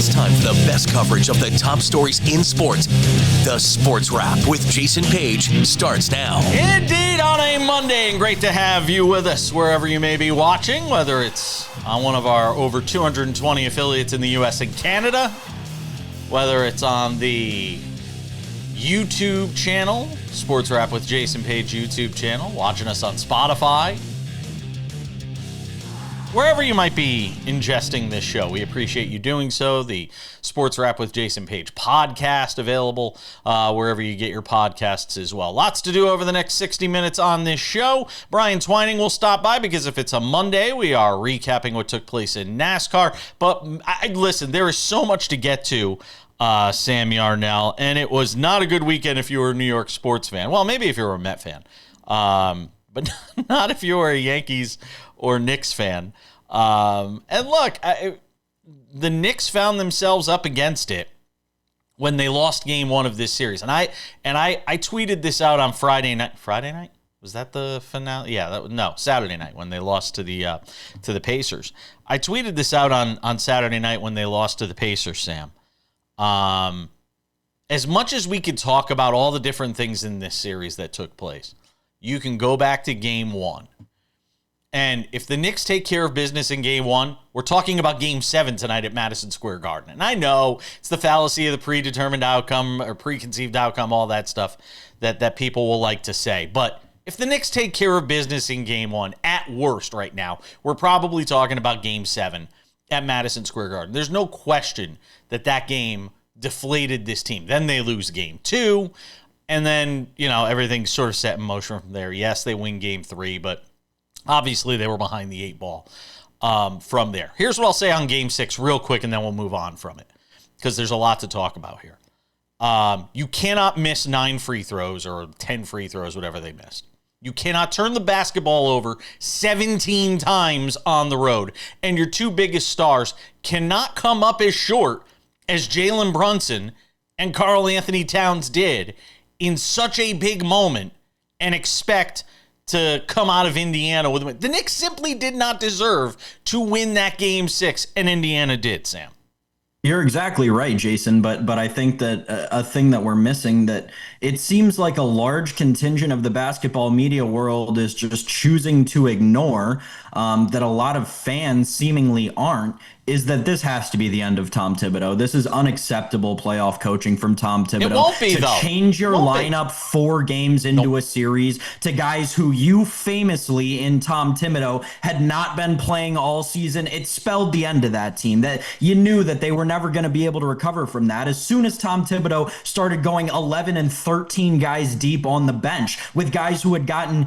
It's time for the best coverage of the top stories in sports. The Sports Wrap with Jason Page starts now. Indeed, on a Monday, and great to have you with us wherever you may be watching, whether it's on one of our over 220 affiliates in the U.S. and Canada, whether it's on the YouTube channel, Sports Wrap with Jason Page YouTube channel, watching us on Spotify, wherever you might be ingesting this show. We appreciate you doing so. The Sports Wrap with Jason Page podcast available wherever you get your podcasts as well. Lots to do over the next 60 minutes on this show. Brian Twining will stop by because if it's a Monday, we are recapping what took place in NASCAR. But listen, there is so much to get to, Sam Yarnell, and it was not a good weekend if you were a New York sports fan. Well, maybe if you were a Met fan, but not if you were a Yankees or Knicks fan. And look, the Knicks found themselves up against it when they lost game one of this series. And I tweeted this out on Friday night. Friday night? Was that the finale? Yeah, Saturday night when they lost to the Pacers. I tweeted this out on Saturday night when they lost to the Pacers, Sam. As much as we could talk about all the different things in this series that took place, you can go back to game one. And if the Knicks take care of business in game one, we're talking about game 7 tonight at Madison Square Garden. And I know it's the fallacy of the predetermined outcome or preconceived outcome, all that stuff that people will like to say. But if the Knicks take care of business in game one, at worst right now, we're probably talking about game 7 at Madison Square Garden. There's no question that game deflated this team. Then they lose game 2, and then, everything's sort of set in motion from there. Yes, they win game 3, but obviously, they were behind the 8 ball from there. Here's what I'll say on Game 6 real quick, and then we'll move on from it because there's a lot to talk about here. You cannot miss 9 free throws or 10 free throws, whatever they missed. You cannot turn the basketball over 17 times on the road, and your 2 biggest stars cannot come up as short as Jalen Brunson and Karl Anthony Towns did in such a big moment and expect to come out of Indiana with a win. The Knicks simply did not deserve to win that game 6, and Indiana did, Sam. You're exactly right, Jason, but I think that a thing that we're missing, that it seems like a large contingent of the basketball media world is just choosing to ignore, that a lot of fans seemingly aren't, is that this has to be the end of Tom Thibodeau. This is unacceptable playoff coaching from Tom Thibodeau. It won't be, though. Change your lineup 4 games into a series to guys who you famously, in Tom Thibodeau, had not been playing all season. It spelled the end of that team. That you knew that they were never going to be able to recover from that. As soon as Tom Thibodeau started going 11 and 13 guys deep on the bench with guys who had gotten,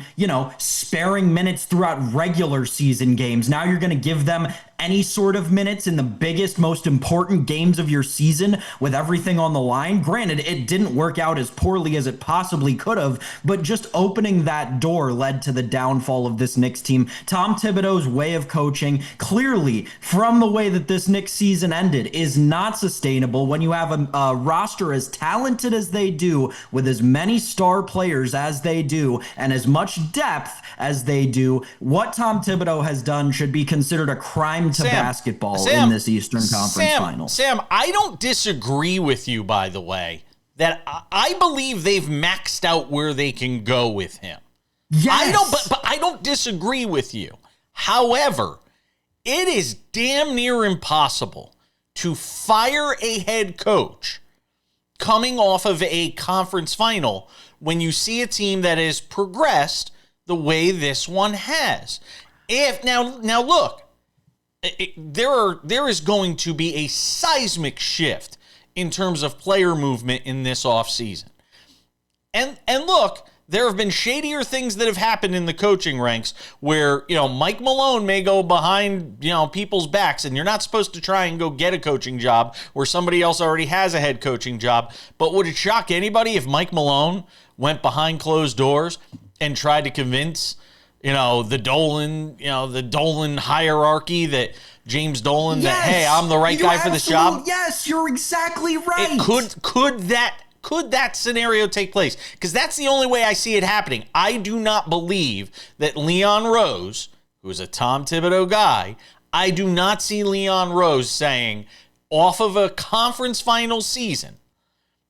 sparing minutes throughout regular season games, now you're going to give them any sort of minutes in the biggest, most important games of your season with everything on the line. Granted, it didn't work out as poorly as it possibly could have, but just opening that door led to the downfall of this Knicks team. Tom Thibodeau's way of coaching, clearly, from the way that this Knicks season ended, is not sustainable when you have a roster as talented as they do, with as many star players as they do, and as much depth as they do. What Tom Thibodeau has done should be considered a crime to basketball in this Eastern Conference final. Sam, I don't disagree with you, by the way, that I believe they've maxed out where they can go with him. Yes. But I don't disagree with you. However, it is damn near impossible to fire a head coach coming off of a conference final when you see a team that has progressed the way this one has. Now look, there is going to be a seismic shift in terms of player movement in this offseason. And look, there have been shadier things that have happened in the coaching ranks where, Mike Malone may go behind, people's backs, and you're not supposed to try and go get a coaching job where somebody else already has a head coaching job. But would it shock anybody if Mike Malone went behind closed doors and tried to convince the Dolan hierarchy, that James Dolan, yes, that, hey, I'm the right guy for this job? Yes, you're exactly right. Could that scenario take place? Because that's the only way I see it happening. I do not believe that Leon Rose, who's a Tom Thibodeau guy, I do not see Leon Rose saying, off of a conference final season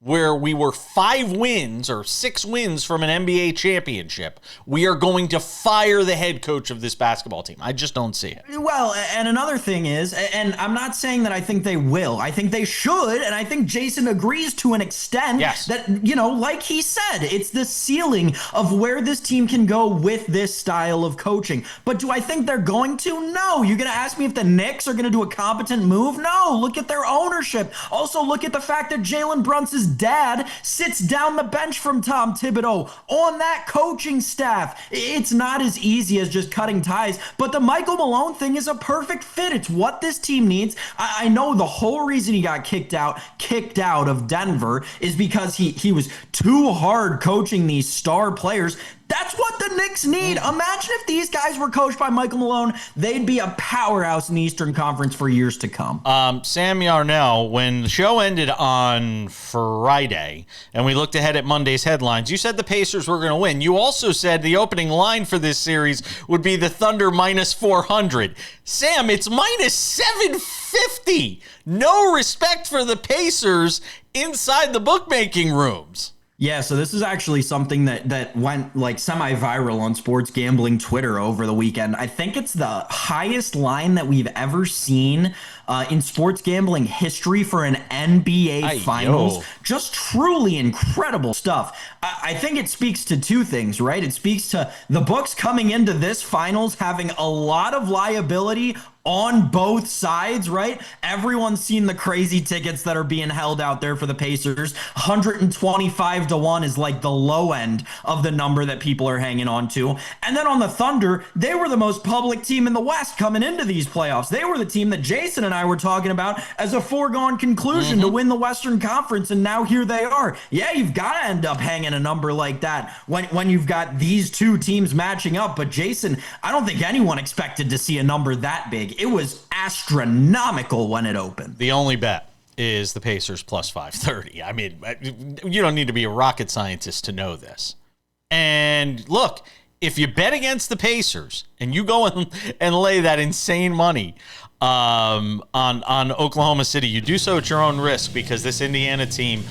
where we were 5 wins or 6 wins from an NBA championship, we are going to fire the head coach of this basketball team. I just don't see it. Well, and another thing is, and I'm not saying that I think they will. I think they should, and I think Jason agrees to an extent that, like he said, it's the ceiling of where this team can go with this style of coaching. But do I think they're going to? No. You're going to ask me if the Knicks are going to do a competent move? No. Look at their ownership. Also, look at the fact that Jalen Brunson's dad sits down the bench from Tom Thibodeau on that coaching staff. It's not as easy as just cutting ties, but the Michael Malone thing is a perfect fit. It's what this team needs. I know the whole reason he got kicked out of Denver is because he was too hard coaching these star players. That's what the Knicks need. Imagine if these guys were coached by Michael Malone. They'd be a powerhouse in the Eastern Conference for years to come. Sam Yarnell, when the show ended on Friday and we looked ahead at Monday's headlines, you said the Pacers were going to win. You also said the opening line for this series would be the Thunder minus 400. Sam, it's minus 750. No respect for the Pacers inside the bookmaking rooms. Yeah, so this is actually something that went like semi-viral on sports gambling Twitter over the weekend. I think it's the highest line that we've ever seen in sports gambling history for an NBA Finals. Just truly incredible stuff. I think it speaks to two things, right? It speaks to the books coming into this Finals having a lot of liability on both sides, right? Everyone's seen the crazy tickets that are being held out there for the Pacers. 125 to 1 is like the low end of the number that people are hanging on to. And then on the Thunder, they were the most public team in the West coming into these playoffs. They were the team that Jason and I were talking about as a foregone conclusion to win the Western Conference, and now here they are. Yeah, you've got to end up hanging a number like that when you've got these two teams matching up. But Jason, I don't think anyone expected to see a number that big. It was astronomical when it opened. The only bet is the Pacers plus 530. I mean, you don't need to be a rocket scientist to know this. And look, if you bet against the Pacers and you go and lay that insane money on Oklahoma City, you do so at your own risk because this Indiana team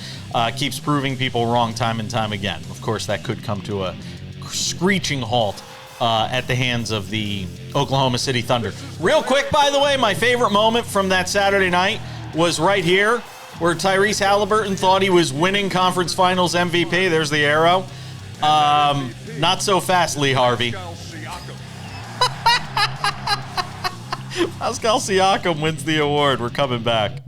keeps proving people wrong time and time again. Of course, that could come to a screeching halt at the hands of the Oklahoma City Thunder. Real quick, by the way, my favorite moment from that Saturday night was right here where Tyrese Halliburton thought he was winning conference finals MVP. There's the arrow. Not so fast, Lee Harvey. Pascal Siakam wins the award. We're coming back.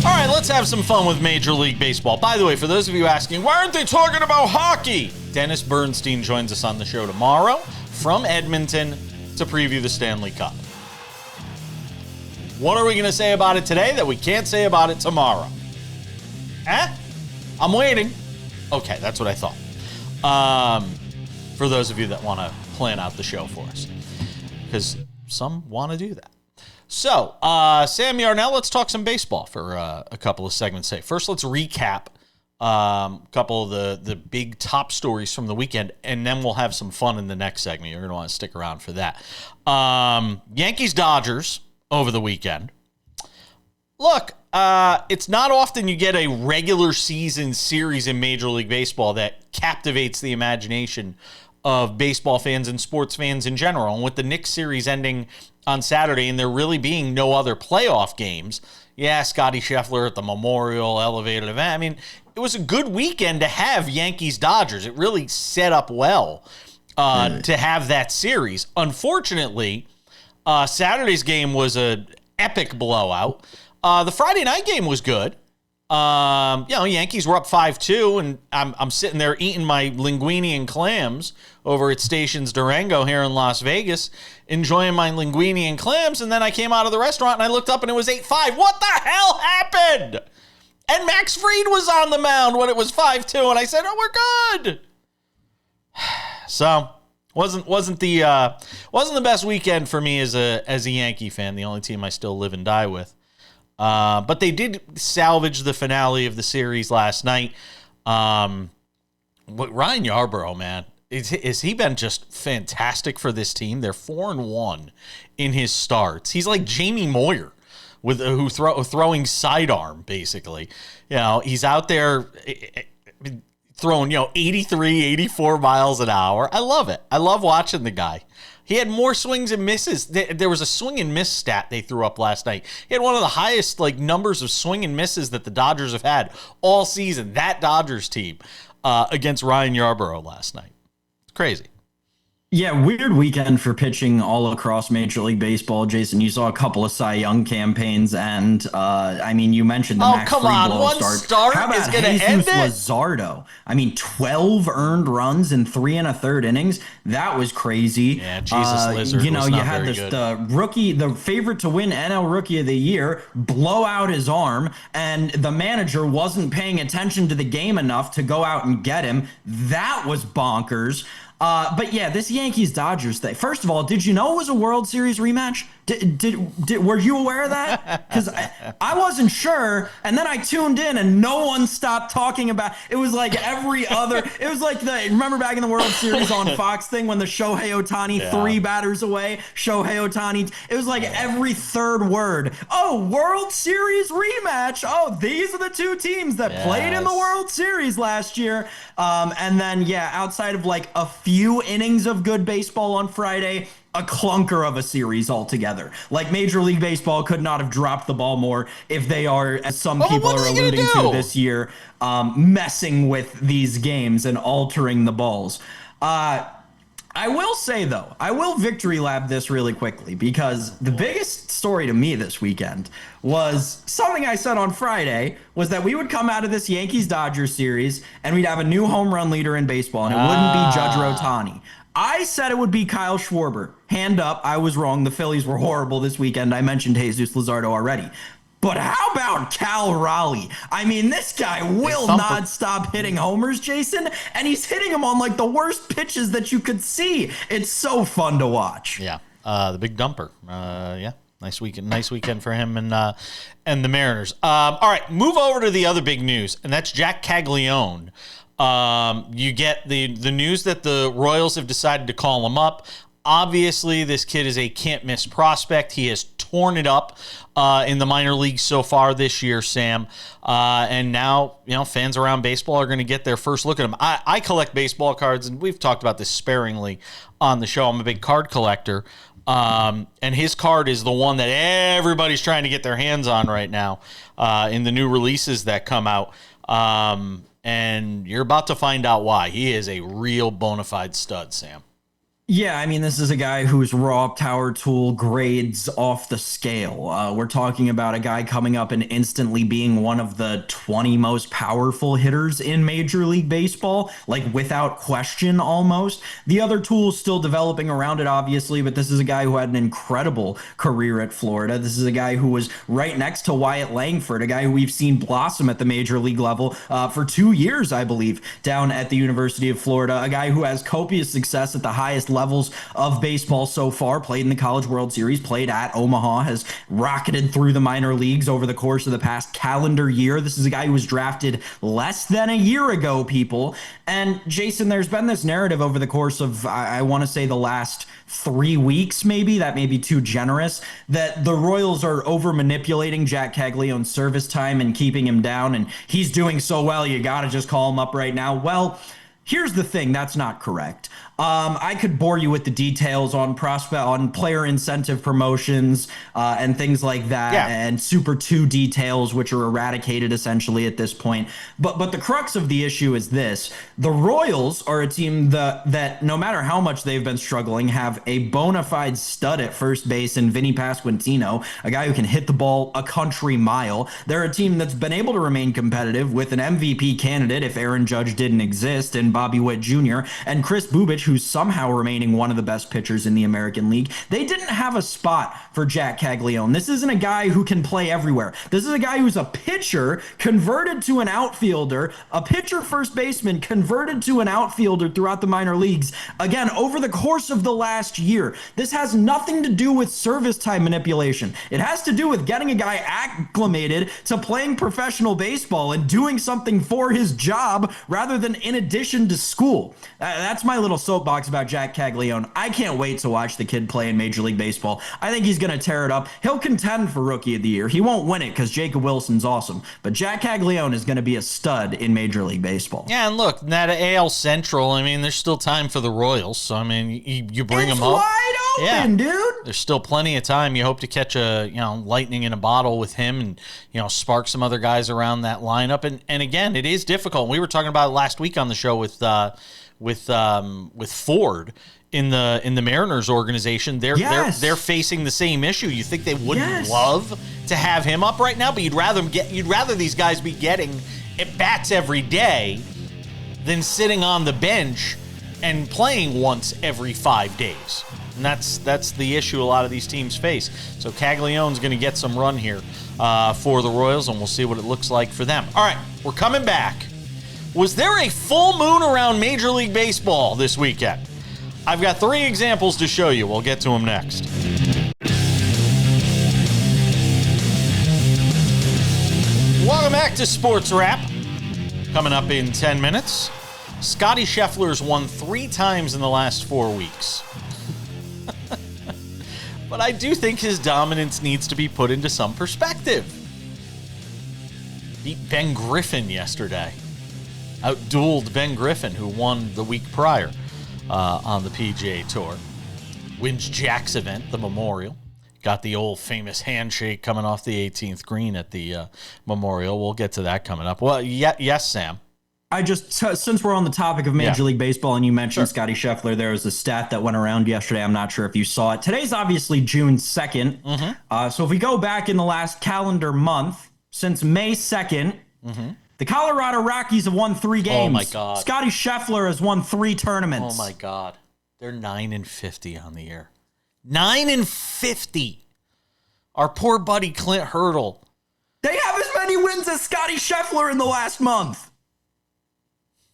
All right, let's have some fun with Major League Baseball. By the way, for those of you asking, why aren't they talking about hockey? Dennis Bernstein joins us on the show tomorrow from Edmonton to preview the Stanley Cup. What are we going to say about it today that we can't say about it tomorrow? I'm waiting. Okay, that's what I thought. For those of you that want to plan out the show for us, because some want to do that. So, Sam Yarnell, let's talk some baseball for a couple of segments today. First, let's recap a couple of the big top stories from the weekend, and then we'll have some fun in the next segment. You're going to want to stick around for that. Yankees-Dodgers over the weekend. Look, it's not often you get a regular season series in Major League Baseball that captivates the imagination of baseball fans and sports fans in general. And with the Knicks series ending on Saturday and there really being no other playoff games, yeah, Scottie Scheffler at the Memorial elevated event. I mean, it was a good weekend to have Yankees-Dodgers. It really set up well to have that series. Unfortunately, Saturday's game was an epic blowout. The Friday night game was good. Yankees were up 5-2, and I'm sitting there eating my linguine and clams over at Stations Durango here in Las Vegas, enjoying my linguine and clams, and then I came out of the restaurant and I looked up and it was 8-5. What the hell happened? And Max Fried was on the mound when it was 5-2, and I said, "Oh, we're good." So wasn't the best weekend for me as a Yankee fan. The only team I still live and die with. But they did salvage the finale of the series last night. Ryan Yarbrough, man, Has he been just fantastic for this team? They're 4-1 in his starts. He's like Jamie Moyer throwing sidearm, basically. He's out there throwing, 83, 84 miles an hour. I love it. I love watching the guy. He had more swings and misses. There was a swing and miss stat they threw up last night. He had one of the highest numbers of swing and misses that the Dodgers have had all season. That Dodgers team against Ryan Yarbrough last night. It's crazy. Yeah, weird weekend for pitching all across Major League Baseball. Jason, you saw a couple of Cy Young campaigns, and you mentioned the Max come Fried on, blow one start How about is going to Jesus end it? Luzardo? 12 earned runs in 3 1/3 innings. That was crazy. Yeah, Jesus Lizard. You was not had very good. the rookie, the favorite to win NL Rookie of the Year, blow out his arm, and the manager wasn't paying attention to the game enough to go out and get him. That was bonkers. But yeah, this Yankees-Dodgers thing. First of all, did you know it was a World Series rematch? Were you aware of that? Because I wasn't sure, and then I tuned in, and no one stopped talking about. It was like every other. It was like remember back in the World Series on Fox thing when the Shohei Ohtani 3 batters away. Shohei Ohtani. It was like every third word. Oh, World Series rematch. Oh, these are the two teams that played in the World Series last year. And then outside of a few innings of good baseball on Friday, a clunker of a series altogether. Major League Baseball could not have dropped the ball more if they are, as some people are alluding to this year, messing with these games and altering the balls. I will say, though, I will victory lap this really quickly, because the biggest story to me this weekend was something I said on Friday, was that we would come out of this Yankees-Dodgers series and we'd have a new home run leader in baseball, and it wouldn't be Judge Ohtani. I said it would be Kyle Schwarber. Hand up, I was wrong. The Phillies were horrible this weekend. I mentioned Jesus Luzardo already. But how about Cal Raleigh? This guy will not stop hitting homers, Jason, and he's hitting them on the worst pitches that you could see. It's so fun to watch. Yeah, the big dumper. Nice weekend for him and the Mariners. All right, move over to the other big news, and that's Jac Caglianone. You get the news that the Royals have decided to call him up. Obviously, this kid is a can't-miss prospect. He has torn it up in the minor leagues so far this year, Sam. And now, fans around baseball are going to get their first look at him. I collect baseball cards, and we've talked about this sparingly on the show. I'm a big card collector. And his card is the one that everybody's trying to get their hands on right now in the new releases that come out. And you're about to find out why. He is a real bona fide stud, Sam. Yeah, this is a guy whose raw power tool grades off the scale. We're talking about a guy coming up and instantly being one of the 20 most powerful hitters in Major League Baseball, without question almost. The other tools still developing around it, obviously, but this is a guy who had an incredible career at Florida. This is a guy who was right next to Wyatt Langford, a guy who we've seen blossom at the Major League level for 2 years, I believe, down at the University of Florida, a guy who has copious success at the highest levels of baseball so far, played in the College World Series, played at Omaha, has rocketed through the minor leagues over the course of the past calendar year. This is a guy who was drafted less than a year ago, people. And Jason, there's been this narrative over the course of, I want to say, the last 3 weeks, maybe, that may be too generous, that the Royals are over manipulating Jac Caglianone's service time and keeping him down, and he's doing so well, you got to just call him up right now. Well, here's the thing, that's not correct. I could bore you with the details on player incentive promotions and things like that, and Super 2 details, which are eradicated essentially at this point. But the crux of the issue is this: the Royals are a team that no matter how much they've been struggling, have a bona fide stud at first base in Vinny Pasquantino, a guy who can hit the ball a country mile. They're a team that's been able to remain competitive with an MVP candidate if Aaron Judge didn't exist, and Bobby Witt Jr., and Chris Bubich, who's somehow remaining one of the best pitchers in the American League. They didn't have a spot for Jac Caglianone. This isn't a guy who can play everywhere. This is a guy who's a pitcher converted to an outfielder, a pitcher first baseman converted to an outfielder throughout the minor leagues. Again, over the course of the last year, this has nothing to do with service time manipulation. It has to do with getting a guy acclimated to playing professional baseball and doing something for his job rather than in addition to school. That's my little soapbox about Jac Caglianone. I can't wait to watch the kid play in Major League Baseball. I think he's going to tear it up. He'll contend for Rookie of the Year. He won't win it because Jacob Wilson's awesome, but Jac Caglianone is going to be a stud in Major League Baseball. Yeah, and look, that AL Central, I mean, there's still time for the Royals, so I mean, you bring them up. Wide open, dude. There's still plenty of time. You hope to catch a lightning in a bottle with him, and spark some other guys around that lineup. And again, it is difficult. We were talking about it last week on the show with Ford in the Mariners organization. They're facing the same issue. You think they wouldn't love to have him up right now, but you'd rather these guys be getting at bats every day than sitting on the bench and playing once every 5 days. And that's the issue a lot of these teams face. So Caglianone's going to get some run here for the Royals, and we'll see what it looks like for them. All right, we're coming back. Was there a full moon around Major League Baseball this weekend? I've got 3 examples to show you. We'll get to them next. Welcome back to Sports Wrap. Coming up in 10 minutes. Scottie Scheffler's won 3 times in the last 4 weeks. But I do think his dominance needs to be put into some perspective. Beat Ben Griffin yesterday. Outdueled Ben Griffin, who won the week prior on the PGA Tour. Wins Jac's event, the Memorial. Got the old famous handshake coming off the 18th green at the Memorial. We'll get to that coming up. Well, yes, Sam. Since we're on the topic of Major League Baseball and you mentioned Scottie Scheffler, there was a stat that went around yesterday. I'm not sure if you saw it. Today's obviously June 2nd. Mm-hmm. So if we go back in the last calendar month, since May 2nd, the Colorado Rockies have won 3 games. Oh, my God. Scottie Scheffler has won 3 tournaments. Oh, my God. They're 9-50 on the year. 9-50. Our poor buddy Clint Hurdle. They have as many wins as Scottie Scheffler in the last month.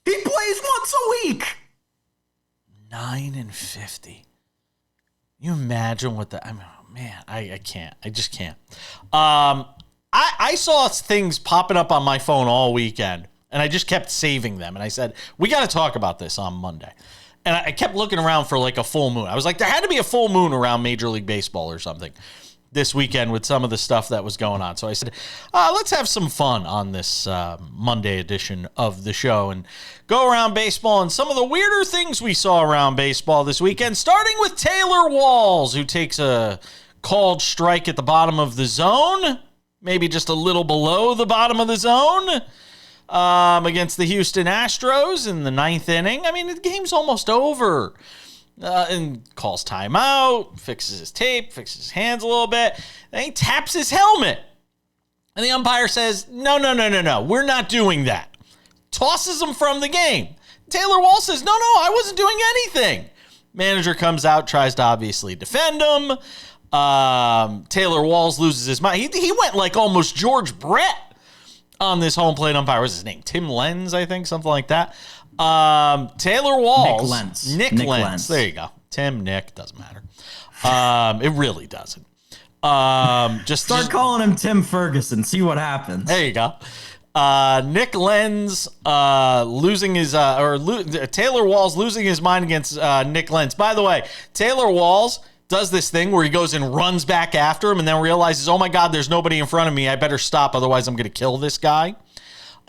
He plays once a week. 9-50. You imagine what that? I mean, oh, man, I can't. I just can't. I saw things popping up on my phone all weekend, and I just kept saving them. And I said, we got to talk about this on Monday. And I kept looking around for like a full moon. I was like, there had to be a full moon around Major League Baseball or something this weekend with some of the stuff that was going on. So I said, let's have some fun on this Monday edition of the show and go around baseball and some of the weirder things we saw around baseball this weekend, starting with Taylor Walls, who takes a called strike at the bottom of the zone, maybe just a little below the bottom of the zone, against the Houston Astros in the 9th inning. I mean, the game's almost over. And calls timeout, fixes his tape, fixes his hands a little bit. Then he taps his helmet. And the umpire says, no, we're not doing that. Tosses him from the game. Taylor Walls says, no, I wasn't doing anything. Manager comes out, tries to obviously defend him. Taylor Walls loses his mind. He went like almost George Brett on this home plate umpire. What's his name? Tim Lenz, I think, something like that. Taylor Walls. Nick Lenz. There you go. Nick, doesn't matter. It really doesn't. Just start calling him Tim Ferguson. See what happens. There you go. Nick Lenz losing his Taylor Walls losing his mind against Nick Lenz. By the way, Taylor Walls does this thing where he goes and runs back after him and then realizes, oh my God, there's nobody in front of me. I better stop, otherwise I'm going to kill this guy.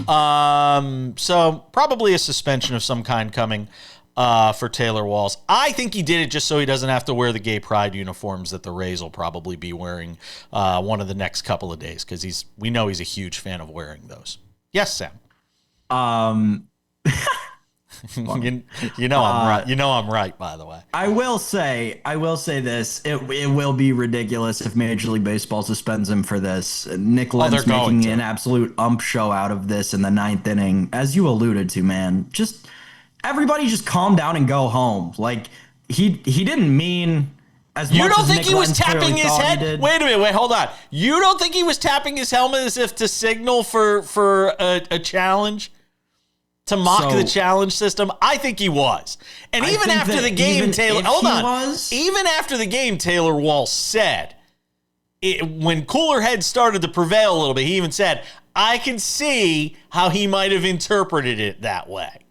So probably a suspension of some kind coming for Taylor Walls. I think he did it just so he doesn't have to wear the gay pride uniforms that the Rays will probably be wearing one of the next couple of days, because we know he's a huge fan of wearing those. Yes, Sam. You know I'm right. You know I'm right, by the way. I will say this. It will be ridiculous if Major League Baseball suspends him for this. Nick Lenz making an absolute ump show out of this in the 9th inning. As you alluded to, man, just everybody just calm down and go home. Like, he didn't mean as You much don't as think Nick he was Lenz tapping clearly his thought he head? did. Wait a minute. Wait, hold on. You don't think he was tapping his helmet as if to signal for a challenge? To mock the challenge system? I think he was. And even after the game, Taylor... Hold on. Even after the game, Taylor Walsh said, when cooler heads started to prevail a little bit, he even said, I can see how he might have interpreted it that way.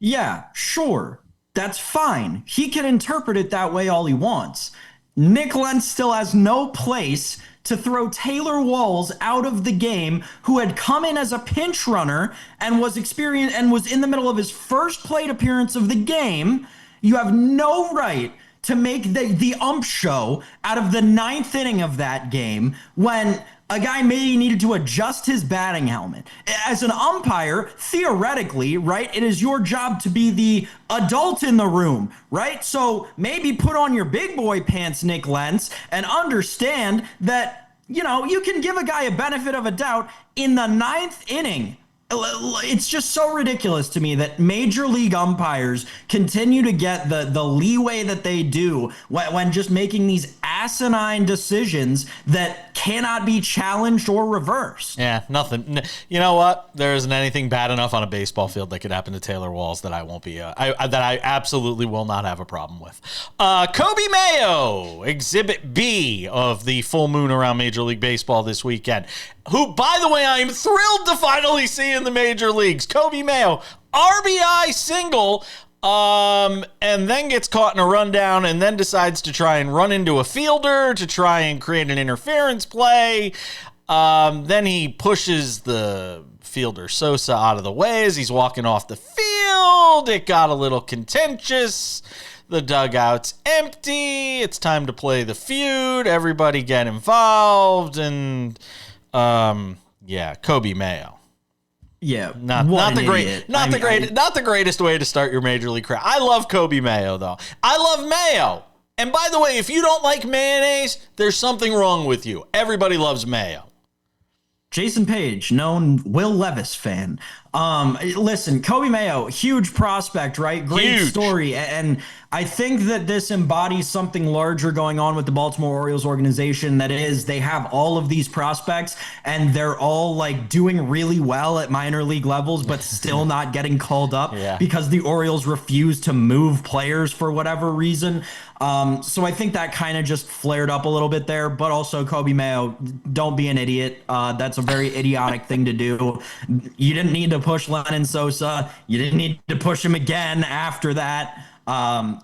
Yeah, sure. That's fine. He can interpret it that way all he wants. Nick Lenz still has no place to throw Taylor Walls out of the game, who had come in as a pinch runner and was in the middle of his first plate appearance of the game. You have no right to make the ump show out of the 9th inning of that game when a guy maybe needed to adjust his batting helmet. As an umpire, theoretically, right, it is your job to be the adult in the room, right? So maybe put on your big boy pants, Nick Lenz, and understand that, you can give a guy a benefit of a doubt in the 9th inning. It's just so ridiculous to me that major league umpires continue to get the leeway that they do when just making these asinine decisions that cannot be challenged or reversed. Yeah, nothing. You know what? There isn't anything bad enough on a baseball field that could happen to Taylor Walls that I won't be that I absolutely will not have a problem with. Kobe Mayo, Exhibit B of the full moon around Major League Baseball this weekend, who, by the way, I am thrilled to finally see in the major leagues. Kobe Mayo, RBI single, and then gets caught in a rundown and then decides to try and run into a fielder to try and create an interference play. Then he pushes the fielder Sosa out of the way as he's walking off the field. It got a little contentious. The dugout's empty. It's time to play the feud. Everybody get involved. And Kobe Mayo. Yeah, not the greatest way to start your major league career. I love Kobe Mayo though. I love mayo. And by the way, if you don't like mayonnaise, there's something wrong with you. Everybody loves mayo. Jason Page, known Will Levis fan. Listen, Kobe Mayo, huge prospect, right? Great story. And I think that this embodies something larger going on with the Baltimore Orioles organization. That is, they have all of these prospects and they're all like doing really well at minor league levels, but still not getting called up because the Orioles refuse to move players for whatever reason. So I think that kind of just flared up a little bit there, but also Kobe Mayo, don't be an idiot. That's a very idiotic thing to do. You didn't need to push Lennon Sosa. You didn't need to push him again after that.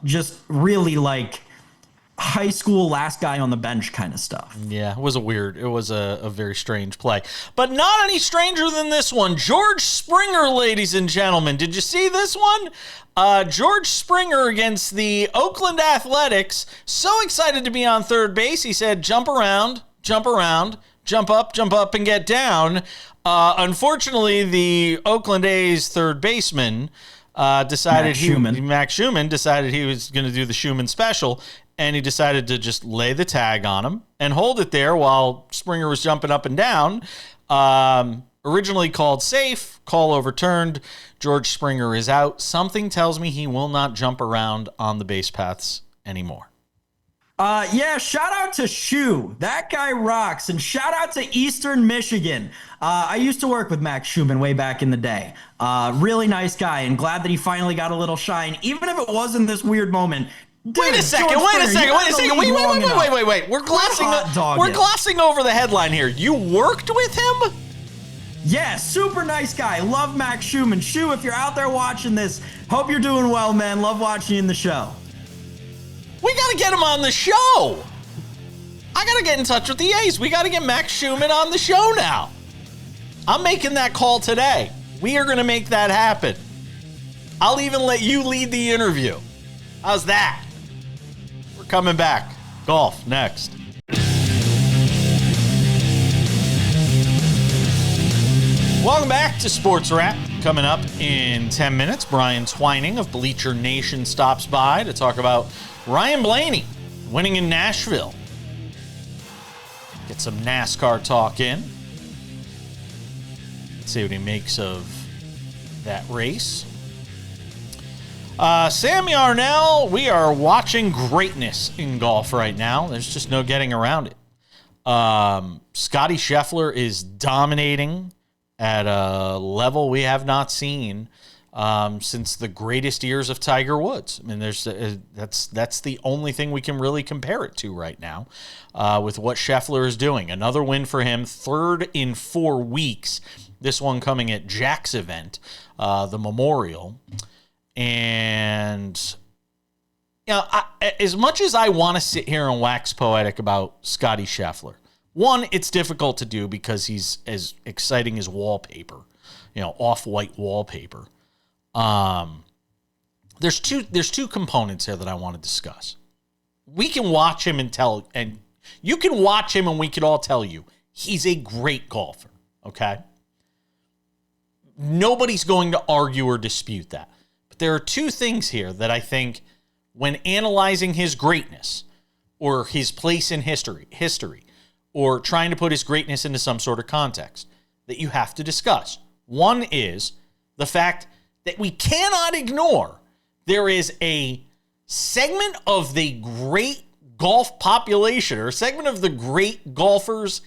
Just really like high school last guy on the bench kind of stuff. Yeah, it was a very strange play, but not any stranger than this one. George Springer, ladies and gentlemen. Did you see this one? George Springer against the Oakland Athletics. So excited to be on third base. He said, jump around, jump up and get down. Unfortunately, the Oakland A's third baseman Max Schumann decided he was going to do the Schumann special, and he decided to just lay the tag on him and hold it there while Springer was jumping up and down. Originally called safe, call overturned. George Springer is out. Something tells me he will not jump around on the base paths anymore. Shout out to Shu. That guy rocks. And shout out to Eastern Michigan. I used to work with Max Schumann way back in the day. Really nice guy, and glad that he finally got a little shine, even if it was in this weird moment. Dude, wait a second. Wait. We're glossing over the headline here. You worked with him? Yeah, super nice guy. Love Max Schumann. Shu, if you're out there watching this, hope you're doing well, man. Love watching you in the show. We got to get him on the show. I got to get in touch with the A's. We got to get Max Schumann on the show now. I'm making that call today. We are going to make that happen. I'll even let you lead the interview. How's that? We're coming back. Golf next. Welcome back to Sports Wrap. Coming up in 10 minutes, Brian Twining of Bleacher Nation stops by to talk about Ryan Blaney winning in Nashville. Get some NASCAR talk in. See what he makes of that race. Sam Yarnell, we are watching greatness in golf right now. There's just no getting around it. Scottie Scheffler is dominating at a level we have not seen since the greatest years of Tiger Woods. I mean, that's the only thing we can really compare it to right now with what Scheffler is doing. Another win for him, third in 4 weeks. This one coming at Jac's event, the Memorial. And, you know, as much as I want to sit here and wax poetic about Scottie Scheffler, one, it's difficult to do because he's as exciting as wallpaper, you know, off-white wallpaper. There's two components here that I want to discuss. We can watch him and you can watch him and we can all tell you he's a great golfer, okay? Nobody's going to argue or dispute that. But there are two things here that I think when analyzing his greatness or his place in history, or trying to put his greatness into some sort of context that you have to discuss. One is the fact that we cannot ignore there is a segment of the great golf population or a segment of the great golfers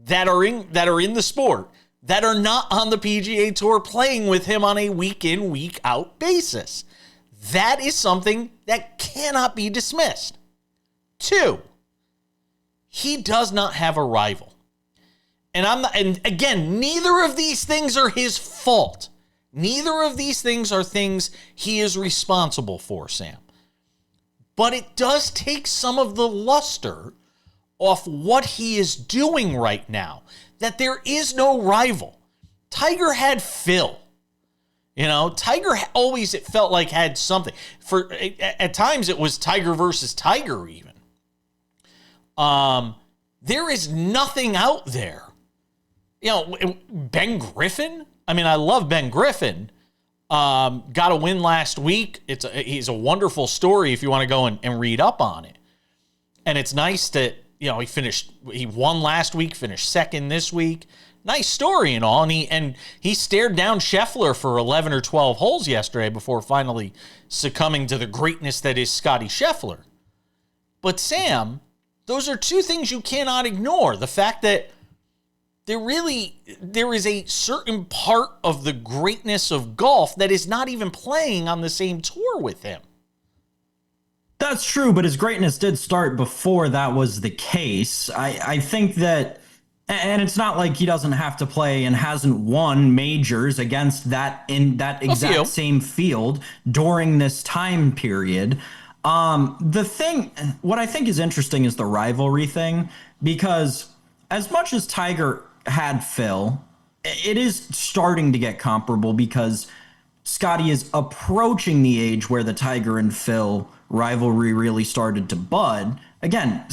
that are in the sport that are not on the PGA Tour playing with him on a week in, week out basis. That is something that cannot be dismissed. 2, he does not have a rival. And again, neither of these things are his fault. Neither of these things are things he is responsible for, Sam. But it does take some of the luster off what he is doing right now, that there is no rival. Tiger had Phil. You know, Tiger always, it felt like, had something. At times it was Tiger versus Tiger even. There is nothing out there. You know, Ben Griffin. I mean, I love Ben Griffin. Got a win last week. He's a wonderful story if you want to go and read up on it. And it's nice that, you know, he won last week, finished second this week. Nice story and all. And he stared down Scheffler for 11 or 12 holes yesterday before finally succumbing to the greatness that is Scottie Scheffler. But Sam, those are two things you cannot ignore. The fact that there is a certain part of the greatness of golf that is not even playing on the same tour with him. That's true, but his greatness did start before that was the case. I think that, and it's not like he doesn't have to play and hasn't won majors against that in that exact same field during this time period. What I think is interesting is the rivalry thing, because as much as Tiger had Phil, it is starting to get comparable because Scottie is approaching the age where the Tiger and Phil rivalry really started to bud. Again,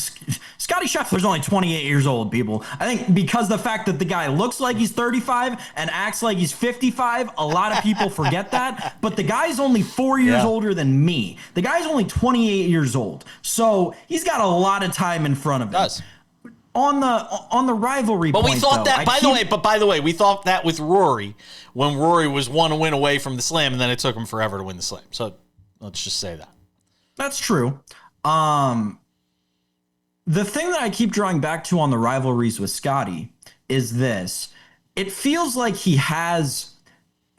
Scottie Scheffler's only 28 years old, people. I think because the fact that the guy looks like he's 35 and acts like he's 55, a lot of people forget that. But the guy's only 4 years older than me. The guy's only 28 years old. So he's got a lot of time in front of him. Does. On the rivalry but point, we thought though, that, by the way, we thought that with Rory when Rory was one win away from the Slam, and then it took him forever to win the Slam. So let's just say that. That's true. The thing that I keep drawing back to on the rivalries with Scottie is this. It feels like he has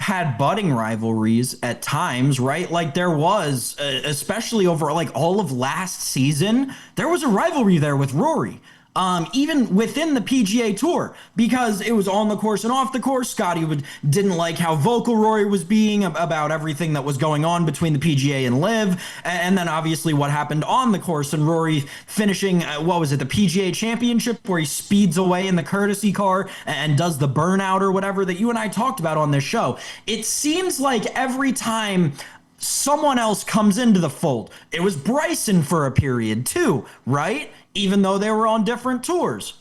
had budding rivalries at times, right? Like there was, especially over like all of last season, there was a rivalry there with Rory. Even within the PGA Tour, because it was on the course and off the course. Scottie didn't like how vocal Rory was being about everything that was going on between the PGA and LIV, and then obviously what happened on the course and Rory finishing, the PGA Championship, where he speeds away in the courtesy car and does the burnout or whatever that you and I talked about on this show. It seems like every time someone else comes into the fold, it was Bryson for a period too, right? Even though they were on different tours.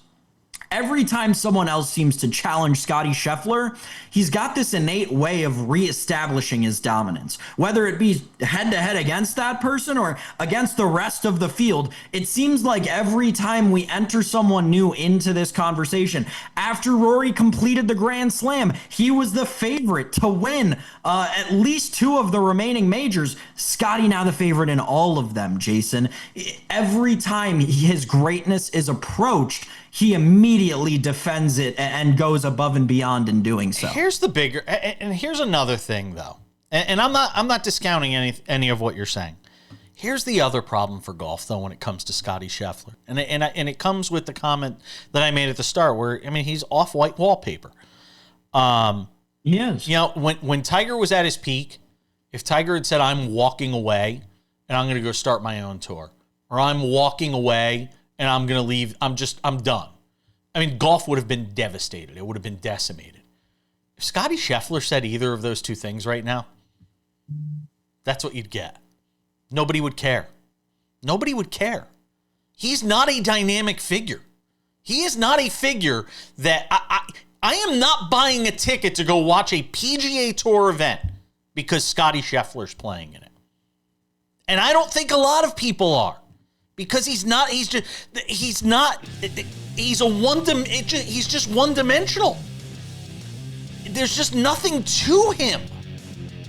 Every time someone else seems to challenge Scottie Scheffler, he's got this innate way of reestablishing his dominance. Whether it be head-to-head against that person or against the rest of the field, it seems like every time we enter someone new into this conversation, after Rory completed the Grand Slam, he was the favorite to win at least 2 of the remaining majors. Scottie now the favorite in all of them, Jason. Every time his greatness is approached, he immediately defends it and goes above and beyond in doing so. Here's the bigger, and here's another thing though, and I'm not discounting any of what you're saying. Here's the other problem for golf though when it comes to Scottie Scheffler, and it comes with the comment that I made at the start, where he's off white wallpaper. Yes. When Tiger was at his peak, if Tiger had said, "I'm walking away and I'm going to go start my own tour," or "I'm walking away and I'm going to leave, I'm done," golf would have been devastated. It would have been decimated. If Scottie Scheffler said either of those two things right now, that's what you'd get. Nobody would care. Nobody would care. He's not a dynamic figure. He is not a figure that I am not buying a ticket to go watch a PGA Tour event because Scottie Scheffler's playing in it. And I don't think a lot of people are, because he's just one-dimensional. There's just nothing to him.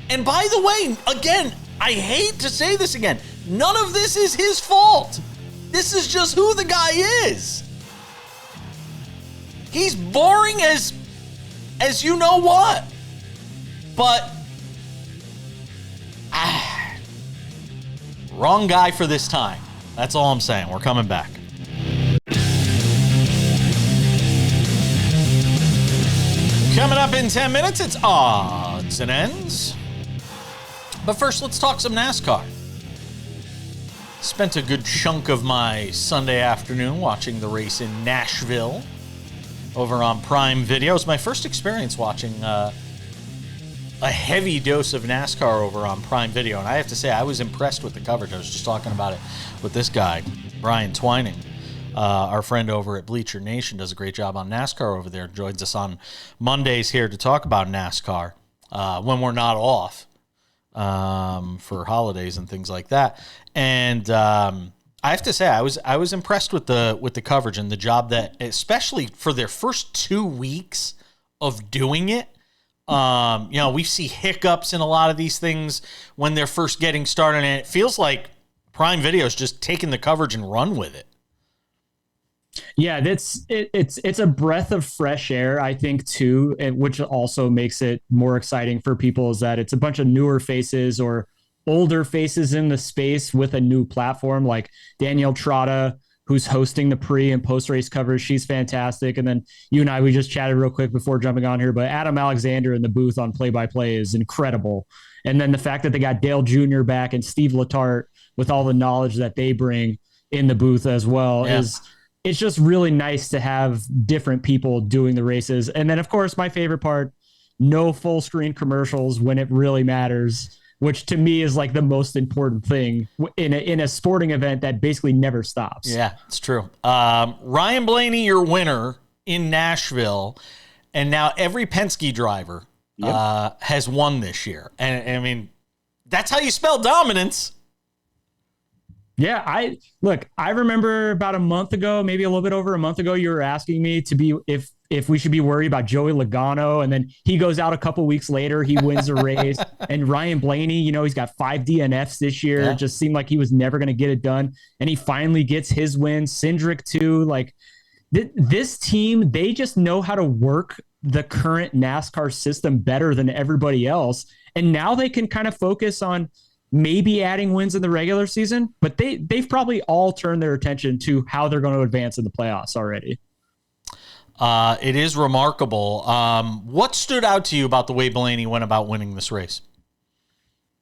And by the way, again, I hate to say this again, none of this is his fault. This is just who the guy is. He's boring as you know what. But wrong guy for this time. That's all I'm saying. We're coming back. Coming up in 10 minutes, it's odds and ends. But first, let's talk some NASCAR. Spent a good chunk of my Sunday afternoon watching the race in Nashville over on Prime Video. It was my first experience watching a heavy dose of NASCAR over on Prime Video. And I have to say, I was impressed with the coverage. I was just talking about it with this guy, Brian Twining. Our friend over at Bleacher Nation does a great job on NASCAR over there. Joins us on Mondays here to talk about NASCAR when we're not off for holidays and things like that. And I have to say, I was impressed with the coverage and the job that, especially for their first 2 weeks of doing it. We see hiccups in a lot of these things when they're first getting started, and it feels like Prime Video is just taking the coverage and run with it. Yeah, it's a breath of fresh air, I think, too, which also makes it more exciting for people, is that it's a bunch of newer faces or older faces in the space with a new platform, like Danielle Trotta, who's hosting the pre and post race coverage. She's fantastic. And then you and I, we just chatted real quick before jumping on here, but Adam Alexander in the booth on play-by-play is incredible. And then the fact that they got Dale Jr. back and Steve Letarte with all the knowledge that they bring in the booth as well it's just really nice to have different people doing the races. And then, of course, my favorite part, no full screen commercials when it really matters, which to me is like the most important thing in a sporting event that basically never stops. Yeah, it's true. Ryan Blaney, your winner in Nashville, and now every Penske driver has won this year. And I mean, that's how you spell dominance. Yeah, I remember about a month ago, maybe a little bit over a month ago, you were asking me to be if we should be worried about Joey Logano, and then he goes out a couple weeks later, he wins a race, and Ryan Blaney, he's got 5 DNFs this year. Yeah. It just seemed like he was never going to get it done, and he finally gets his win. Cindric too. Like this team, they just know how to work the current NASCAR system better than everybody else, and now they can kind of focus on maybe adding wins in the regular season, but they've probably all turned their attention to how they're going to advance in the playoffs already. It is remarkable. What stood out to you about the way Blaney went about winning this race?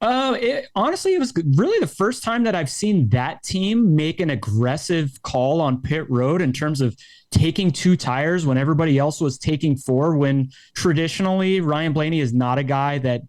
Honestly, it was really the first time that I've seen that team make an aggressive call on pit road in terms of taking 2 tires when everybody else was taking 4, when traditionally Ryan Blaney is not a guy that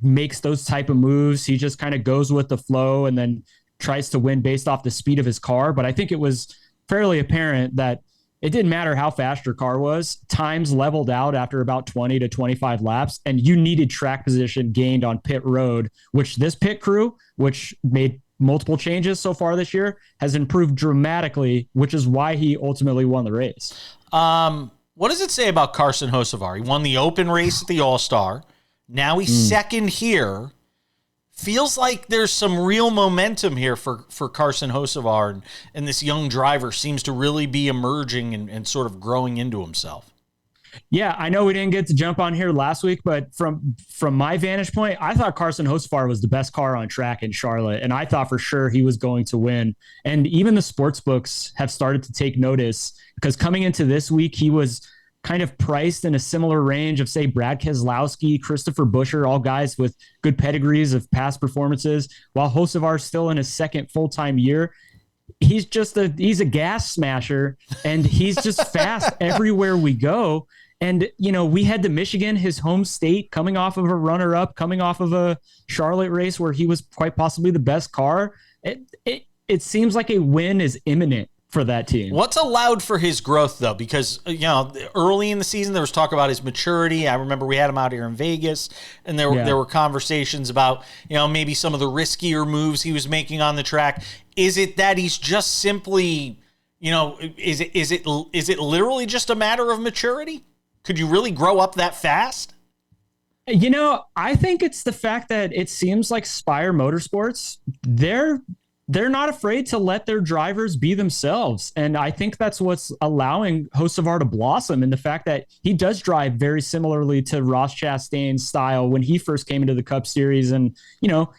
makes those type of moves. He just kind of goes with the flow and then tries to win based off the speed of his car. But I think it was fairly apparent that it didn't matter how fast your car was. Times leveled out after about 20 to 25 laps, and you needed track position gained on pit road, which this pit crew, which made multiple changes so far this year, has improved dramatically, which is why he ultimately won the race. What does it say about Carson Hocevar? He won the open race at the All-Star. Now he's second here. Feels like there's some real momentum here for Carson Hocevar, and this young driver seems to really be emerging and sort of growing into himself. Yeah, I know we didn't get to jump on here last week, but from my vantage point, I thought Carson Hocevar was the best car on track in Charlotte, and I thought for sure he was going to win. And even the sports books have started to take notice, because coming into this week, he was kind of priced in a similar range of, say, Brad Keselowski, Christopher Buescher, all guys with good pedigrees of past performances, while Hocevar is still in his second full-time year. He's a gas smasher, and he's just fast everywhere we go. And, we head to Michigan, his home state, coming off of a runner-up, coming off of a Charlotte race where he was quite possibly the best car. It seems like a win is imminent for that team. What's allowed for his growth, though? Because, early in the season, there was talk about his maturity. I remember we had him out here in Vegas, and there were conversations about, maybe some of the riskier moves he was making on the track. Is it that he's just simply, is it literally just a matter of maturity? Could you really grow up that fast? I think it's the fact that it seems like Spire Motorsports, they're not afraid to let their drivers be themselves. And I think that's what's allowing Hocevar to blossom, in the fact that he does drive very similarly to Ross Chastain's style when he first came into the Cup Series. And,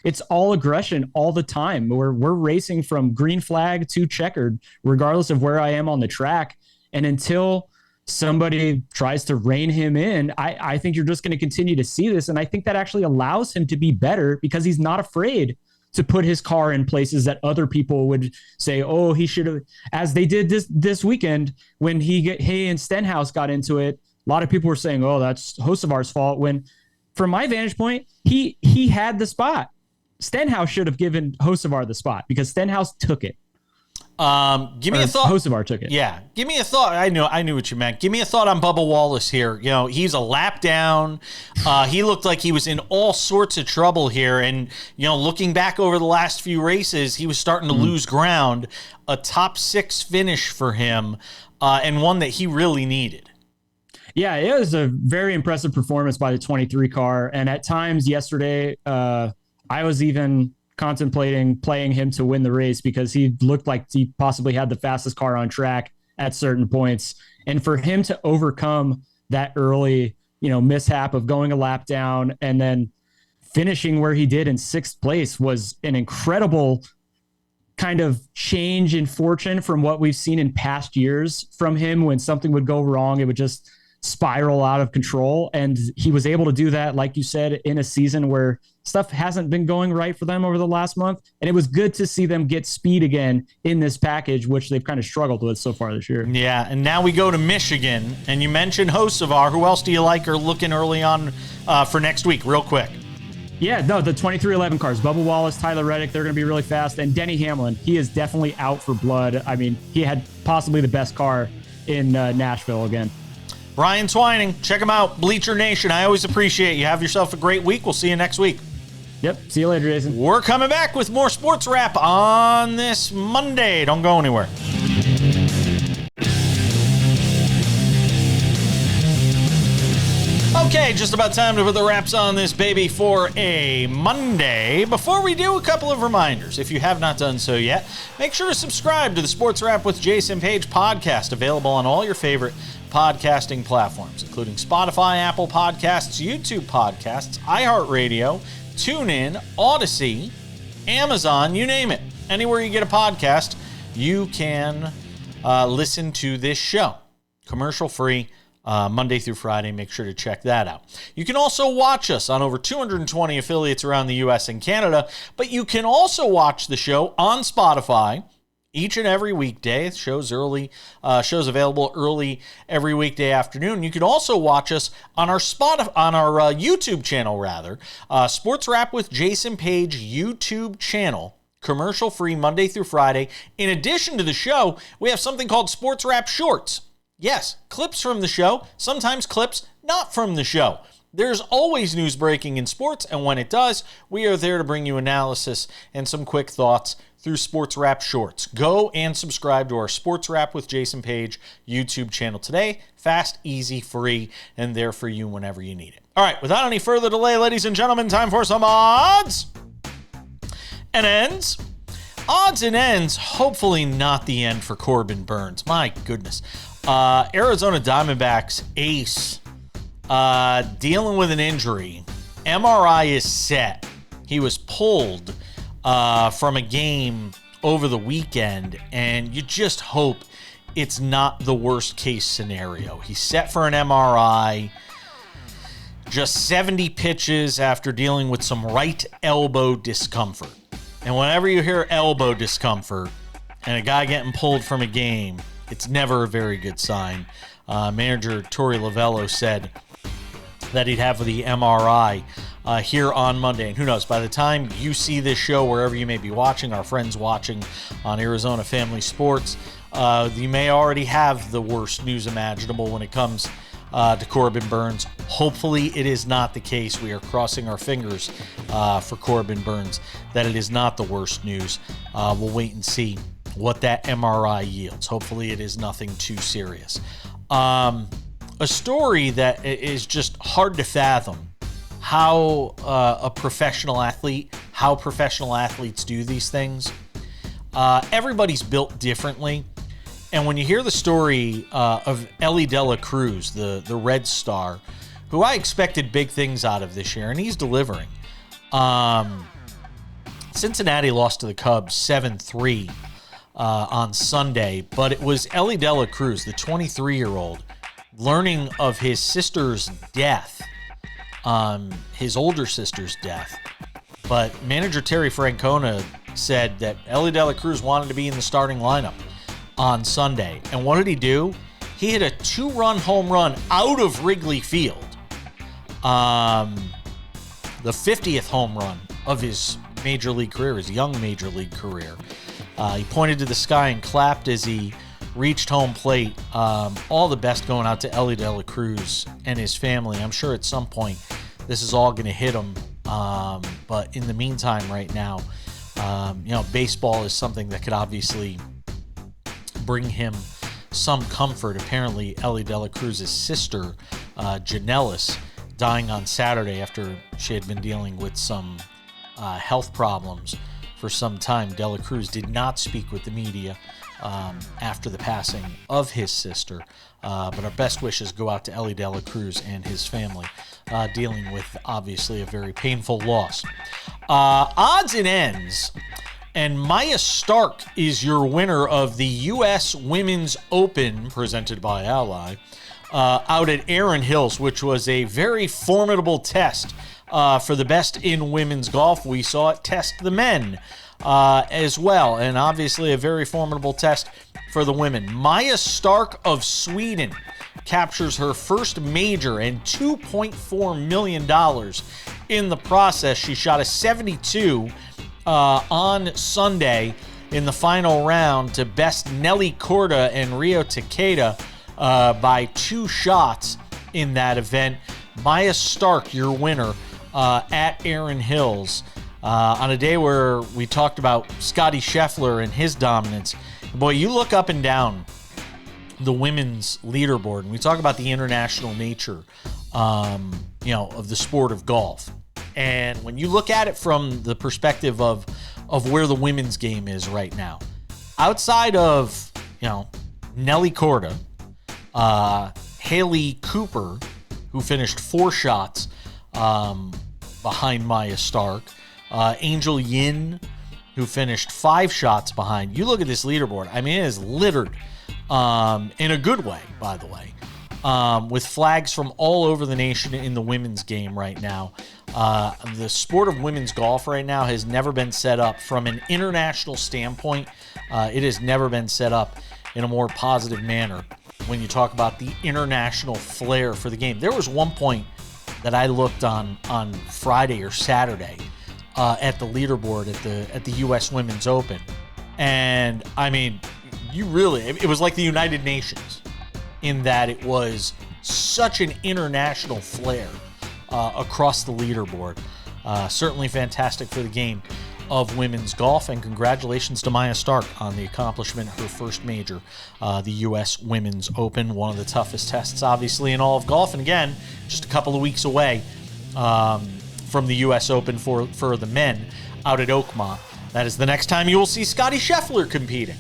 it's all aggression all the time. We're racing from green flag to checkered, regardless of where I am on the track. And until somebody tries to rein him in, I think you're just going to continue to see this. And I think that actually allows him to be better, because he's not afraid to put his car in places that other people would say, oh, he should have, as they did this weekend when he and Stenhouse got into it. A lot of people were saying, oh, that's Hocevar's fault, when from my vantage point, he had the spot. Stenhouse should have given Hocevar the spot, because Stenhouse took it. Give me a thought. Hocevar took it. Yeah. Give me a thought. I knew what you meant. Give me a thought on Bubba Wallace here. He's a lap down. He looked like he was in all sorts of trouble here. And, looking back over the last few races, he was starting to lose ground. A top 6 finish for him, and one that he really needed. Yeah, it was a very impressive performance by the 23 car. And at times yesterday, I was even contemplating playing him to win the race, because he looked like he possibly had the fastest car on track at certain points. And for him to overcome that early, mishap of going a lap down and then finishing where he did in 6th place was an incredible kind of change in fortune from what we've seen in past years from him. When something would go wrong, it would just spiral out of control. And he was able to do that, like you said, in a season where stuff hasn't been going right for them over the last month. And it was good to see them get speed again in this package, which they've kind of struggled with so far this year. Yeah, and now we go to Michigan, and you mentioned Hocevar. Who else do you like or looking early on for next week, real quick? Yeah, no, the 2311 cars, Bubba Wallace, Tyler Reddick, they're going to be really fast. And Denny Hamlin, he is definitely out for blood. I mean, he had possibly the best car in Nashville again. Brian Twining, check him out. Bleacher Nation, I always appreciate you. Have yourself a great week. We'll see you next week. Yep. See you later, Jason. We're coming back with more Sports Wrap on this Monday. Don't go anywhere. Okay, just about time to put the wraps on this baby for a Monday. Before we do, a couple of reminders. If you have not done so yet, make sure to subscribe to the Sports Wrap with Jason Page podcast, available on all your favorite podcasting platforms, including Spotify, Apple Podcasts, YouTube Podcasts, iHeartRadio, TuneIn, Odyssey, Amazon, you name it. Anywhere you get a podcast, you can listen to this show. Commercial free, Monday through Friday. Make sure to check that out. You can also watch us on over 220 affiliates around the U.S. and Canada, but you can also watch the show on Spotify each and every weekday. Shows available early every weekday afternoon. You can also watch us on our YouTube channel, Sports Wrap with Jason Page YouTube channel, commercial free Monday through Friday. In addition to the show, we have something called Sports Wrap Shorts. Yes, clips from the show, sometimes clips not from the show. There's always news breaking in sports, and when it does, we are there to bring you analysis and some quick thoughts through Sports Wrap Shorts. Go and subscribe to our Sports Wrap with Jason Page YouTube channel today. Fast, easy, free, and there for you whenever you need it. All right, without any further delay, ladies and gentlemen, time for some odds and ends. Odds and ends, hopefully not the end for Corbin Burnes. My goodness. Arizona Diamondbacks ace dealing with an injury. MRI is set. He was pulled from a game over the weekend, and you just hope it's not the worst case scenario. He's set for an MRI. Just 70 pitches after dealing with some right elbow discomfort. And whenever you hear elbow discomfort and a guy getting pulled from a game, it's never a very good sign. Manager Torey Lovullo said that he'd have the MRI here on Monday. And who knows, by the time you see this show, wherever you may be watching, our friends watching on Arizona Family Sports, you may already have the worst news imaginable when it comes to Corbin Burnes. Hopefully it is not the case. We are crossing our fingers for Corbin Burnes that it is not the worst news. We'll wait and see what that MRI yields. Hopefully it is nothing too serious. A story that is just hard to fathom how how professional athletes do these things. Everybody's built differently. And when you hear the story of Elly De La Cruz, the Red Star, who I expected big things out of this year, and he's delivering. Cincinnati lost to the Cubs 7-3 on Sunday, but it was Elly De La Cruz, the 23-year-old, learning of his sister's death, his older sister's death. But manager Terry Francona said that Elly De La Cruz wanted to be in the starting lineup on Sunday. And what did he do? He hit a 2-run home run out of Wrigley Field. The 50th home run of his major league career, his young major league career. He pointed to the sky and clapped as he reached home plate. All the best going out to Elly De La Cruz and his family. I'm sure at some point this is all going to hit him. But in the meantime, right now, baseball is something that could obviously bring him some comfort. Apparently, Elly De La Cruz's sister, Janellis, dying on Saturday after she had been dealing with some health problems for some time. De La Cruz did not speak with the media after the passing of his sister, but our best wishes go out to Elly De La Cruz and his family, dealing with obviously a very painful loss. Odds and ends. And Maya Stark is your winner of the U.S. Women's Open, presented by Ally, out at Erin Hills, which was a very formidable test for the best in women's golf. We saw it test the men as well, and obviously a very formidable test for the women. Maya Stark of Sweden captures her first major and $2.4 million in the process. She shot a 72 on Sunday in the final round to best Nelly Korda and Rio Takeda by 2 shots in that event. Maya Stark, your winner at Erin Hills on a day where we talked about Scottie Scheffler and his dominance. Boy, you look up and down the women's leaderboard, and we talk about the international nature, of the sport of golf. And when you look at it from the perspective of where the women's game is right now, outside of, Nelly Korda, Haley Cooper, who finished 4 shots behind Maya Stark, Angel Yin, who finished 5 shots behind. You look at this leaderboard. I mean, it is littered in a good way, by the way, with flags from all over the nation in the women's game right now. The sport of women's golf right now has never been set up from an international standpoint. It has never been set up in a more positive manner when you talk about the international flair for the game. There was one point that I looked on Friday or Saturday at the leaderboard at the U.S. Women's Open, and I mean, it was like the United Nations in that it was such an international flair across the leaderboard. Certainly fantastic for the game of women's golf, and congratulations to Maya Stark on the accomplishment, her first major, the U.S. Women's Open, one of the toughest tests, obviously, in all of golf. And again, just a couple of weeks away from the U.S. Open for the men out at Oakmont. That is the next time you will see Scottie Scheffler competing.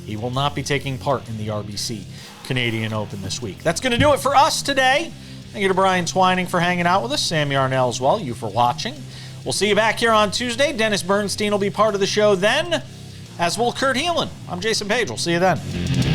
He will not be taking part in the RBC Canadian Open this week. That's going to do it for us today. Thank you to Brian Twining for hanging out with us, Sam Yarnell as well, you for watching. We'll see you back here on Tuesday. Dennis Bernstein will be part of the show then, as will Kurt Heelan. I'm Jason Page. We'll see you then.